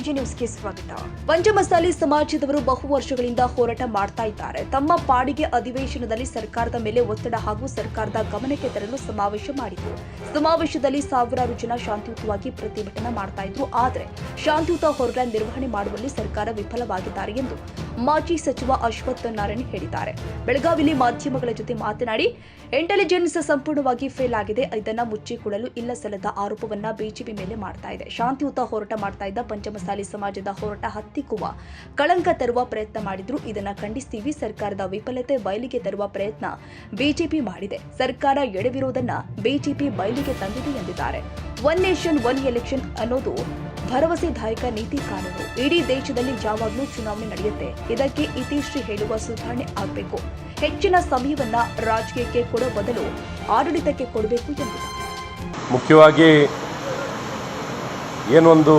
KG ನ್ಯೂಸ್ಗೆ ಸ್ವಾಗತ. ಪಂಚಮಸಾಲಿ ಸಮಾಜದವರು ಬಹು ವರ್ಷಗಳಿಂದ ಹೋರಾಟ ಮಾಡ್ತಾ ಇದ್ದಾರೆ. ತಮ್ಮ ಪಾಡಿಗೆ ಅಧಿವೇಶನದಲ್ಲಿ ಸರ್ಕಾರದ ಮೇಲೆ ಒತ್ತಡ ಹಾಗೂ ಸರ್ಕಾರದ ಗಮನಕ್ಕೆ ತರಲು ಸಮಾವೇಶ ಮಾಡಿದ್ರು. ಸಮಾವೇಶದಲ್ಲಿ ಸಾವಿರಾರು ಜನ ಶಾಂತಿಯುತವಾಗಿ ಪ್ರತಿಭಟನೆ ಮಾಡ್ತಾ ಇದ್ರು. ಆದರೆ ಶಾಂತಿಯುತ ಹೋರಾಟ ನಿರ್ವಹಣೆ ಮಾಡುವಲ್ಲಿ ಸರ್ಕಾರ ವಿಫಲವಾಗಿದ್ದಾರೆ ಎಂದು ಮಾಜಿ ಸಚಿವ ಅಶ್ವಥ್ ನಾರಾಯಣ್ ಹೇಳಿದ್ದಾರೆ. ಬೆಳಗಾವಿಯಲ್ಲಿ ಮಾಧ್ಯಮಗಳ ಜೊತೆ ಮಾತನಾಡಿ, ಇಂಟೆಲಿಜೆನ್ಸ್ ಸಂಪೂರ್ಣವಾಗಿ ಫೇಲ್ ಆಗಿದೆ. ಇದನ್ನ ಮುಚ್ಚಿಕೊಳ್ಳಲು ಇಲ್ಲ ಸಲ್ಲದ ಆರೋಪವನ್ನ ಬಿಜೆಪಿ ಮೇಲೆ ಮಾಡ್ತಾ ಇದೆ. ಶಾಂತಿಯುತ ಹೋರಾಟ ಮಾಡ್ತಾ ಇದ್ದ ಪಂಚಮಸಾಲಿ ಸಮಾಜದ ಹೋರಾಟ ಹತ್ತಿಕ್ಕುವ, ಕಳಂಕ ತರುವ ಪ್ರಯತ್ನ ಮಾಡಿದ್ರು. ಇದನ್ನ ಖಂಡಿಸ್ತೀವಿ. ಸರ್ಕಾರದ ವಿಫಲತೆ ಬಯಲಿಗೆ ತರುವ ಪ್ರಯತ್ನ ಬಿಜೆಪಿ ಮಾಡಿದೆ. ಸರ್ಕಾರ ಎಡವಿರೋದನ್ನ ಬಿಜೆಪಿ ಬಯಲಿಗೆ ತಂದಿದೆ ಎಂದಿದ್ದಾರೆ. ಒನ್ ನೇಷನ್ ಒನ್ ಎಲೆಕ್ಷನ್ ಅನ್ನೋದು ಭರವಸೆದಾಯಕ ನೀತಿ ಕಾನೂನು. ಇಡೀ ದೇಶದಲ್ಲಿ ಯಾವಾಗಲೂ ಚುನಾವಣೆ ನಡೆಯುತ್ತೆ. ಇದಕ್ಕೆ ಇತಿಶ್ರೀ ಹೇಳುವ ಸುಧಾರಣೆ ಆಗಬೇಕು. ಹೆಚ್ಚಿನ ಸಮಯವನ್ನ ರಾಜಕೀಯಕ್ಕೆ ಕೊಡೋ ಬದಲು ಆಡಳಿತಕ್ಕೆ ಕೊಡಬೇಕು ಎಂದರು. ಮುಖ್ಯವಾಗಿ ಏನೊಂದು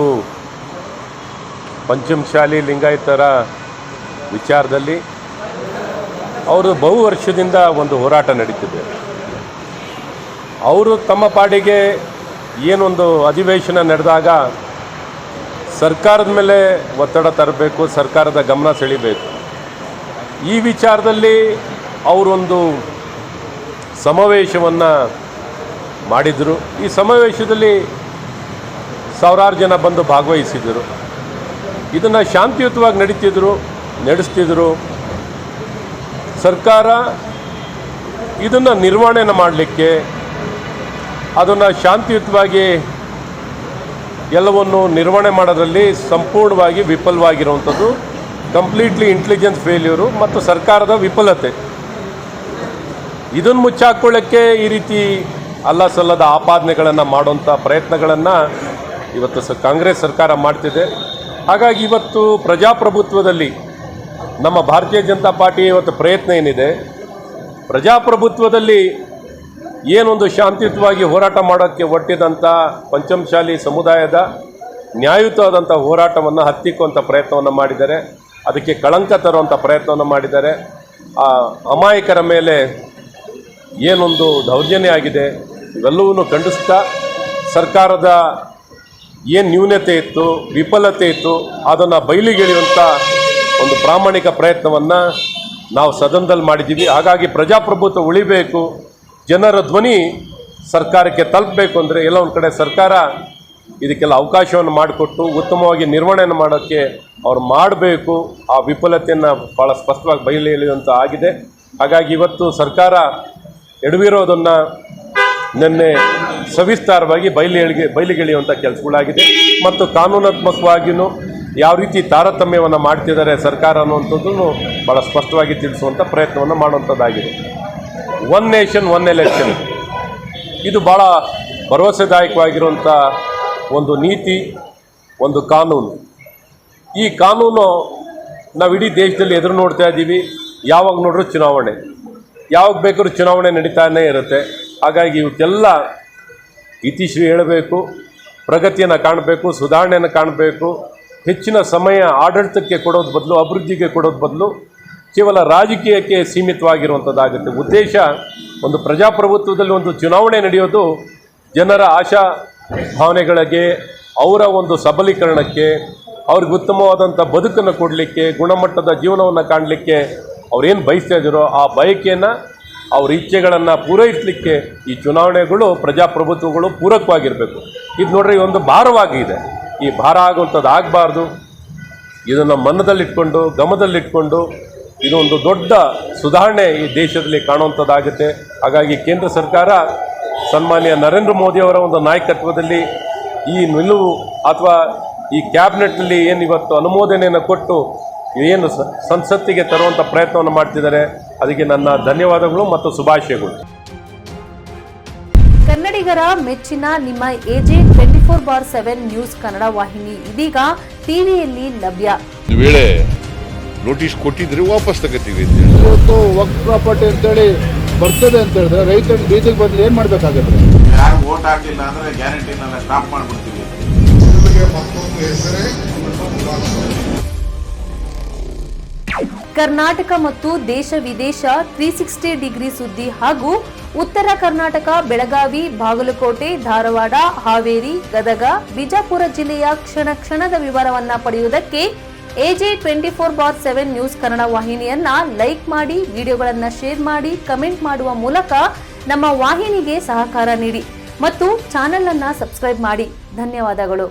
ಪಂಚಮಸಾಲಿ ಲಿಂಗಾಯತರ ವಿಚಾರದಲ್ಲಿ ಅವರು ಬಹು ವರ್ಷದಿಂದ ಒಂದು ಹೋರಾಟ ನಡೀತಿದೆ. ಅವರು ತಮ್ಮ ಪಾಡಿಗೆ ಏನೊಂದು ಅಧಿವೇಶನ ನಡೆದಾಗ ಸರ್ಕಾರದ ಮೇಲೆ ಒತ್ತಡ ತರಬೇಕು, ಸರ್ಕಾರದ ಗಮನ ಸೆಳೀಬೇಕು. ಈ ವಿಚಾರದಲ್ಲಿ ಅವರೊಂದು ಸಮಾವೇಶವನ್ನು ಮಾಡಿದರು. ಈ ಸಮಾವೇಶದಲ್ಲಿ ಸಾವಿರಾರು ಜನ ಬಂದು ಭಾಗವಹಿಸಿದರು. ಇದನ್ನು ಶಾಂತಿಯುತವಾಗಿ ನಡೆಸ್ತಿದ್ರು. ಸರ್ಕಾರ ಇದನ್ನು ನಿರ್ವಹಣೆ ಮಾಡಲಿಕ್ಕೆ, ಅದನ್ನು ಶಾಂತಿಯುತವಾಗಿ ಎಲ್ಲವನ್ನು ನಿರ್ವಹಣೆ ಮಾಡೋದ್ರಲ್ಲಿ ಸಂಪೂರ್ಣವಾಗಿ ವಿಫಲವಾಗಿರುವಂಥದ್ದು ಕಂಪ್ಲೀಟ್ಲಿ ಇಂಟೆಲಿಜೆನ್ಸ್ ಫೇಲ್ಯೂರು ಮತ್ತು ಸರ್ಕಾರದ ವಿಫಲತೆ. ಇದನ್ನು ಮುಚ್ಚಾಕೊಳ್ಳೋಕ್ಕೆ ಈ ರೀತಿ ಅಲ್ಲ ಸಲ್ಲದ ಆಪಾದನೆಗಳನ್ನು ಮಾಡುವಂಥ ಪ್ರಯತ್ನಗಳನ್ನು ಇವತ್ತು ಕಾಂಗ್ರೆಸ್ ಸರ್ಕಾರ ಮಾಡ್ತಿದೆ. ಹಾಗಾಗಿ ಇವತ್ತು ಪ್ರಜಾಪ್ರಭುತ್ವದಲ್ಲಿ ನಮ್ಮ ಭಾರತೀಯ ಜನತಾ ಪಾರ್ಟಿ ಇವತ್ತು ಪ್ರಯತ್ನ ಏನಿದೆ, ಪ್ರಜಾಪ್ರಭುತ್ವದಲ್ಲಿ ಏನೊಂದು ಶಾಂತಿಯುತವಾಗಿ ಹೋರಾಟ ಮಾಡೋಕ್ಕೆ ಒಟ್ಟಿದಂಥ ಪಂಚಮಸಾಲಿ ಸಮುದಾಯದ ನ್ಯಾಯಯುತವಾದಂಥ ಹೋರಾಟವನ್ನು ಹತ್ತಿಕ್ಕುವಂಥ ಪ್ರಯತ್ನವನ್ನು ಮಾಡಿದ್ದಾರೆ. ಅದಕ್ಕೆ ಕಳಂಕ ತರುವಂಥ ಪ್ರಯತ್ನವನ್ನು ಮಾಡಿದ್ದಾರೆ. ಆ ಅಮಾಯಕರ ಮೇಲೆ ಏನೊಂದು ದೌರ್ಜನ್ಯ ಆಗಿದೆ ಇವೆಲ್ಲವನ್ನೂ ಖಂಡಿಸ್ತಾ ಸರ್ಕಾರದ ಏನು ನ್ಯೂನತೆ ಇತ್ತು, ವಿಫಲತೆ ಇತ್ತು, ಅದನ್ನು ಬಯಲಿಗೆಳೆಯುವಂಥ ಒಂದು ಪ್ರಾಮಾಣಿಕ ಪ್ರಯತ್ನವನ್ನು ನಾವು ಸದನದಲ್ಲಿ ಮಾಡಿದ್ದೀವಿ. ಹಾಗಾಗಿ ಪ್ರಜಾಪ್ರಭುತ್ವ ಉಳಿಬೇಕು, ಜನರ ಧ್ವನಿ ಸರ್ಕಾರಕ್ಕೆ ತಲುಪಬೇಕು ಅಂದರೆ ಎಲ್ಲ ಒಂದು ಕಡೆ ಸರ್ಕಾರ ಇದಕ್ಕೆಲ್ಲ ಅವಕಾಶವನ್ನು ಮಾಡಿಕೊಟ್ಟು ಉತ್ತಮವಾಗಿ ನಿರ್ವಹಣೆಯನ್ನು ಮಾಡೋಕ್ಕೆ ಅವ್ರು ಮಾಡಬೇಕು. ಆ ವಿಫಲತೆಯನ್ನು ಭಾಳ ಸ್ಪಷ್ಟವಾಗಿ ಬಯಲು ಎಳೆಯುವಂಥ ಆಗಿದೆ. ಹಾಗಾಗಿ ಇವತ್ತು ಸರ್ಕಾರ ಎಡವಿರೋದನ್ನು ನಿನ್ನೆ ಸವಿಸ್ತಾರವಾಗಿ ಬಯಲಿಗೆಳೆಯುವಂಥ ಕೆಲಸಗಳಾಗಿದೆ. ಮತ್ತು ಕಾನೂನಾತ್ಮಕವಾಗಿಯೂ ಯಾವ ರೀತಿ ತಾರತಮ್ಯವನ್ನು ಮಾಡ್ತಿದ್ದಾರೆ ಸರ್ಕಾರ ಅನ್ನುವಂಥದ್ದನ್ನು ಭಾಳ ಸ್ಪಷ್ಟವಾಗಿ ತಿಳಿಸುವಂಥ ಪ್ರಯತ್ನವನ್ನು ಮಾಡುವಂಥದ್ದಾಗಿದೆ. ಒನ್ ನೇಷನ್ ಒನ್ ಎಲೆಕ್ಷನ್ ಇದು ಭಾಳ ಭರವಸೆದಾಯಕವಾಗಿರುವಂಥ ಒಂದು ನೀತಿ, ಒಂದು ಕಾನೂನು. ಈ ಕಾನೂನು ನಾವು ಇಡೀ ದೇಶದಲ್ಲಿ ಎದುರು ನೋಡ್ತಾ ಇದ್ದೀವಿ. ಯಾವಾಗ ನೋಡ್ರೂ ಚುನಾವಣೆ, ಯಾವಾಗ ಬೇಕಾದ್ರೂ ಚುನಾವಣೆ ನಡೀತಾನೇ ಇರುತ್ತೆ. ಹಾಗಾಗಿ ಇವಕ್ಕೆಲ್ಲ ಇತಿಶ್ರೀ ಹೇಳಬೇಕು, ಪ್ರಗತಿಯನ್ನು ಕಾಣಬೇಕು, ಸುಧಾರಣೆಯನ್ನು ಕಾಣಬೇಕು. ಹೆಚ್ಚಿನ ಸಮಯ ಆಡಳಿತಕ್ಕೆ ಕೊಡೋದು ಬದಲು, ಅಭಿವೃದ್ಧಿಗೆ ಕೊಡೋದು ಬದಲು ಕೇವಲ ರಾಜಕೀಯಕ್ಕೆ ಸೀಮಿತವಾಗಿರುವಂಥದ್ದಾಗುತ್ತೆ. ಉದ್ದೇಶ ಒಂದು ಪ್ರಜಾಪ್ರಭುತ್ವದಲ್ಲಿ ಒಂದು ಚುನಾವಣೆ ನಡೆಯೋದು ಜನರ ಆಶಾ ಭಾವನೆಗಳಿಗೆ, ಅವರ ಒಂದು ಸಬಲೀಕರಣಕ್ಕೆ, ಅವ್ರಿಗೆ ಉತ್ತಮವಾದಂಥ ಬದುಕನ್ನು ಕೊಡಲಿಕ್ಕೆ, ಗುಣಮಟ್ಟದ ಜೀವನವನ್ನು ಕಾಣಲಿಕ್ಕೆ ಅವ್ರೇನು ಬಯಸ್ತಾ ಇದ್ದಾರೋ ಆ ಬಯಕೆಯನ್ನು, ಅವ್ರ ಇಚ್ಛೆಗಳನ್ನು ಪೂರೈಸಲಿಕ್ಕೆ ಈ ಚುನಾವಣೆಗಳು, ಪ್ರಜಾಪ್ರಭುತ್ವಗಳು ಪೂರಕವಾಗಿರಬೇಕು. ಇದು ನೋಡ್ರಿ ಒಂದು ಭಾರವಾಗಿದೆ. ಈ ಭಾರ ಆಗುವಂಥದ್ದು ಆಗಬಾರ್ದು. ಇದನ್ನು ಮನದಲ್ಲಿಟ್ಕೊಂಡು, ಗಮನದಲ್ಲಿಟ್ಕೊಂಡು ಇದು ಒಂದು ದೊಡ್ಡ ಸುಧಾರಣೆ ಈ ದೇಶದಲ್ಲಿ ಕಾಣುವಂಥದ್ದಾಗುತ್ತೆ. ಹಾಗಾಗಿ ಕೇಂದ್ರ ಸರ್ಕಾರ ಸನ್ಮಾನ್ಯ ನರೇಂದ್ರ ಮೋದಿಯವರ ಒಂದು ನಾಯಕತ್ವದಲ್ಲಿ ಈ ನಿಲುವು ಅಥವಾ ಈ ಕ್ಯಾಬಿನೆಟ್ನಲ್ಲಿ ಏನು ಇವತ್ತು ಅನುಮೋದನೆಯನ್ನು ಕೊಟ್ಟು ಏನು ಸಂಸತ್ತಿಗೆ ತರುವಂಥ ಪ್ರಯತ್ನವನ್ನು ಮಾಡ್ತಿದ್ದಾರೆ, ಅದಕ್ಕೆ ನನ್ನ ಧನ್ಯವಾದಗಳು ಮತ್ತು ಶುಭಾಶಯಗಳು. ಕನ್ನಡಿಗರ ಮೆಚ್ಚಿನ ನಿಮ್ಮ ಎಜೆ 24/7 ನ್ಯೂಸ್ ಕನ್ನಡ ವಾಹಿನಿ ಇದೀಗ ಟಿವಿಯಲ್ಲಿ ಲಭ್ಯ. ವೇಳೆ ನೋಟಿಸ್ ಕೊಟ್ಟಿದ್ರೆ ವಾಪಸ್ ತಗೋತೀವಿ. ಇವತ್ತು ವಕ್ಫ್ ಪ್ರಾಪರ್ಟಿ ಅಂತೇಳಿ ಬರ್ತದೆ ಅಂತ ಹೇಳಿದ್ರೆ ರೈತರು ಬೀದಿಗೆ ಬದಲು ಏನು ಮಾಡಬೇಕಾಗುತ್ತೆ? ಯಾರು ವೋಟ್ ಹಾಕಲಿಲ್ಲ ಅಂದ್ರೆ ಗ್ಯಾರಂಟಿನೆಲ್ಲ ಸ್ಟಾಪ್ ಮಾಡಿಬಿಡ್ತೀವಿ. ಮತ್ತೊಂದು ಹೆಸರೇ ಕರ್ನಾಟಕ ಮತ್ತು ದೇಶ ವಿದೇಶ 360 ಡಿಗ್ರಿ ಸುದ್ದಿ ಹಾಗೂ ಉತ್ತರ ಕರ್ನಾಟಕ ಬೆಳಗಾವಿ, ಬಾಗಲಕೋಟೆ, ಧಾರವಾಡ, ಹಾವೇರಿ, ಗದಗ, ಬಿಜಾಪುರ ಜಿಲ್ಲೆಯ ಕ್ಷಣ ಕ್ಷಣದ ವಿವರವನ್ನ ಪಡೆಯುವುದಕ್ಕೆ AJ 24/7 ನ್ಯೂಸ್ ಕನ್ನಡ ವಾಹಿನಿಯನ್ನ ಲೈಕ್ ಮಾಡಿ, ವಿಡಿಯೋಗಳನ್ನ ಶೇರ್ ಮಾಡಿ, ಕಮೆಂಟ್ ಮಾಡುವ ಮೂಲಕ ನಮ್ಮ ವಾಹಿನಿಗೆ ಸಹಕಾರ ನೀಡಿ ಮತ್ತು ಚಾನೆಲ್ ಅನ್ನ ಸಬ್ಸ್ಕ್ರೈಬ್ ಮಾಡಿ. ಧನ್ಯವಾದಗಳು.